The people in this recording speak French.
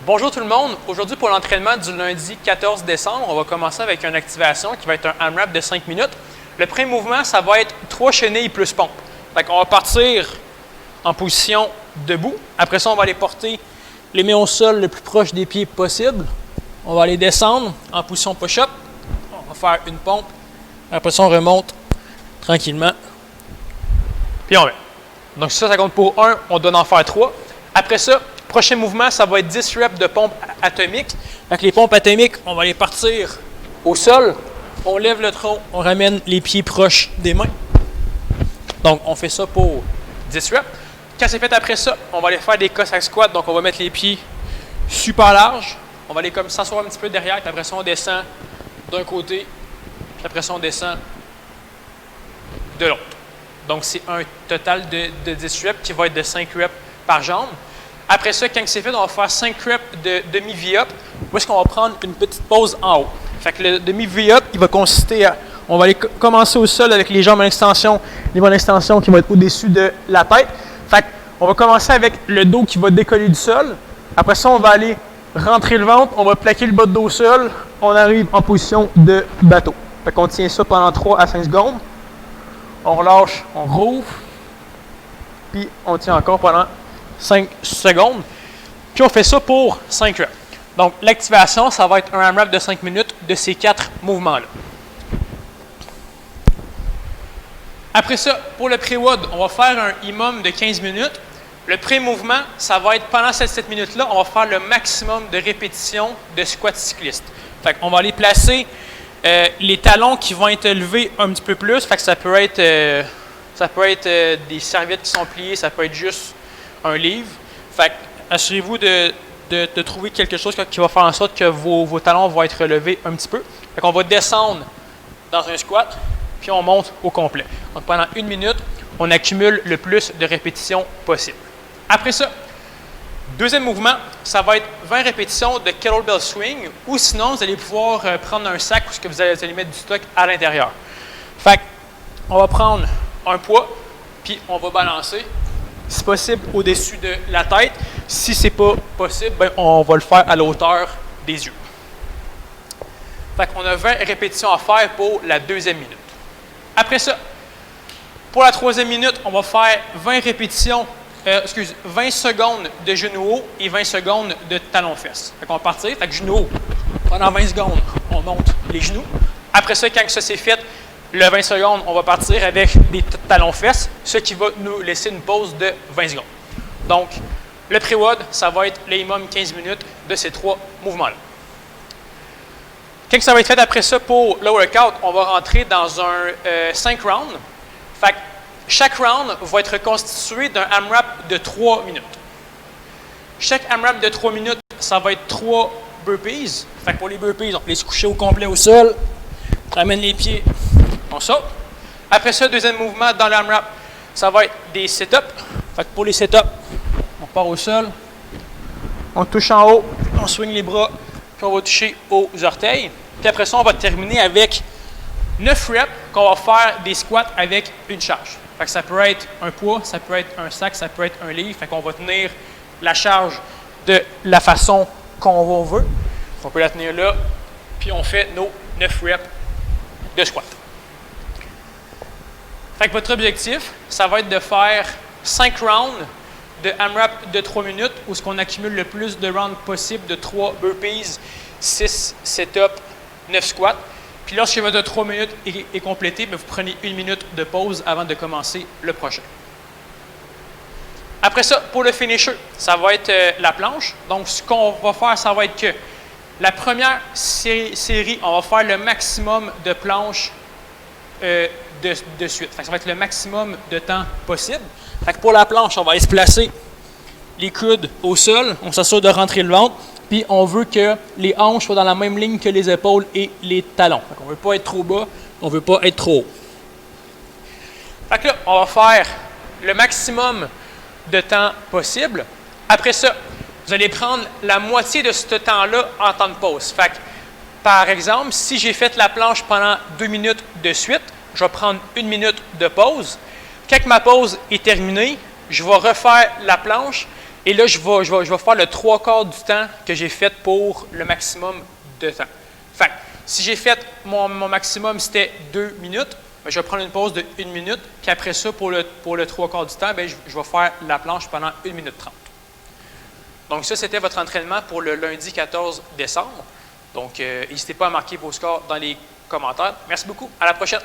Bonjour tout le monde. Aujourd'hui, pour l'entraînement du lundi 14 décembre, on va commencer avec une activation qui va être un AMRAP de 5 minutes. Le premier mouvement, ça va être 3 chenilles plus pompe. On va partir en position debout. Après ça, on va aller porter les mains au sol le plus proche des pieds possible. On va aller descendre en position push-up. On va faire une pompe. Après ça, on remonte tranquillement. Puis on met. Donc ça compte pour 1. On doit en faire 3. Après ça, prochain mouvement, ça va être 10 reps de pompe atomique. Avec les pompes atomiques, on va les partir au sol. On lève le tronc, on ramène les pieds proches des mains. Donc, on fait ça pour 10 reps. Quand c'est fait après ça, on va aller faire des Cossack squats. Donc, on va mettre les pieds super larges. On va aller comme s'asseoir un petit peu derrière. Puis après ça, on descend d'un côté. Puis après ça, on descend de l'autre. Donc, c'est un total de 10 reps qui va être de 5 reps par jambe. Après ça, quand c'est fait, on va faire 5 reps de demi-V-up. Où est-ce qu'on va prendre une petite pause en haut. Fait que le demi-V-up, il va consister à... On va aller commencer au sol avec les jambes à l'extension, les bras d'extension qui vont être au-dessus de la tête. Fait qu'on va commencer avec le dos qui va décoller du sol. Après ça, on va aller rentrer le ventre, on va plaquer le bas de dos au sol. On arrive en position de bateau. Fait qu'on tient ça pendant 3 à 5 secondes. On relâche, on rouvre. Puis on tient encore pendant 5 secondes. Puis on fait ça pour 5 reps. Donc l'activation, ça va être un AMRAP de 5 minutes de ces 4 mouvements-là. Après ça, pour le pré-WOD, on va faire un IMOM de 15 minutes. Le pré-mouvement, ça va être pendant ces 7 minutes-là, on va faire le maximum de répétitions de squat cycliste. Fait qu'on va aller placer les talons qui vont être levés un petit peu plus. Fait que ça peut être des serviettes qui sont pliées, ça peut être juste un livre. Fait que assurez-vous de trouver quelque chose qui va faire en sorte que vos talons vont être relevés un petit peu. Fait qu'on va descendre dans un squat, puis on monte au complet. Donc pendant 1 minute, on accumule le plus de répétitions possible. Après ça, deuxième mouvement, ça va être 20 répétitions de kettlebell swing, ou sinon, vous allez pouvoir prendre un sac où vous allez mettre du stock à l'intérieur. Fait qu'on va prendre un poids, puis on va balancer, si possible, au-dessus de la tête. Si ce n'est pas possible, ben, on va le faire à la hauteur des yeux. Fait qu'on a 20 répétitions à faire pour la deuxième minute. Après ça, pour la troisième minute, on va faire 20 secondes de genoux haut et 20 secondes de talons-fesses. Fait qu'on va partir, fait que genoux haut. Pendant 20 secondes, on monte les genoux. Après ça, quand ça c'est fait, le 20 secondes, on va partir avec des talons-fesses, ce qui va nous laisser une pause de 20 secondes. Donc, le pré-WOD, ça va être le minimum 15 minutes de ces 3 mouvements-là. Quand ça va être fait après ça pour le workout, on va rentrer dans un 5 rounds. Fait que chaque round va être constitué d'un AMRAP de 3 minutes. Chaque AMRAP de 3 minutes, ça va être 3 burpees. Fait que pour les burpees, on peut les se coucher au complet au sol, ramène les pieds, on saute. Après ça, deuxième mouvement dans l'AMRAP, ça va être des sit-ups. Fait que pour les sit-ups, on part au sol, on touche en haut, on swing les bras, puis on va toucher aux orteils. Puis après ça, on va terminer avec 9 reps qu'on va faire des squats avec une charge. Fait que ça peut être un poids, ça peut être un sac, ça peut être un livre. Fait qu'on va tenir la charge de la façon qu'on veut. On peut la tenir là, puis on fait nos 9 reps de squat. Fait que votre objectif, ça va être de faire 5 rounds de AMRAP de 3 minutes où ce qu'on accumule le plus de rounds possible de 3 burpees, 6 sit-ups, 9 squats. Puis lorsque votre 3 minutes est complété, vous prenez 1 minute de pause avant de commencer le prochain. Après ça, pour le finisher, ça va être la planche. Donc, ce qu'on va faire, ça va être que la première série, on va faire le maximum de planches de suite. Fait que ça va être le maximum de temps possible. Fait que pour la planche, on va aller se placer les coudes au sol. On s'assure de rentrer le ventre. Puis on veut que les hanches soient dans la même ligne que les épaules et les talons. Fait qu'on ne veut pas être trop bas, on ne veut pas être trop haut. Fait que là, on va faire le maximum de temps possible. Après ça, vous allez prendre la moitié de ce temps-là en temps de pause. Fait que, par exemple, si j'ai fait la planche pendant 2 minutes de suite, je vais prendre 1 minute de pause. Quand ma pause est terminée, je vais refaire la planche Et là, je vais faire le 3/4 du temps que j'ai fait pour le maximum de temps. Fait que, si j'ai fait mon maximum, c'était 2 minutes, bien, je vais prendre une pause de 1 minute, puis après ça, pour le 3/4 du temps, bien, je vais faire la planche pendant 1 minute 30. Donc ça, c'était votre entraînement pour le lundi 14 décembre. Donc, n'hésitez pas à marquer vos scores dans les commentaires. Merci beaucoup. À la prochaine.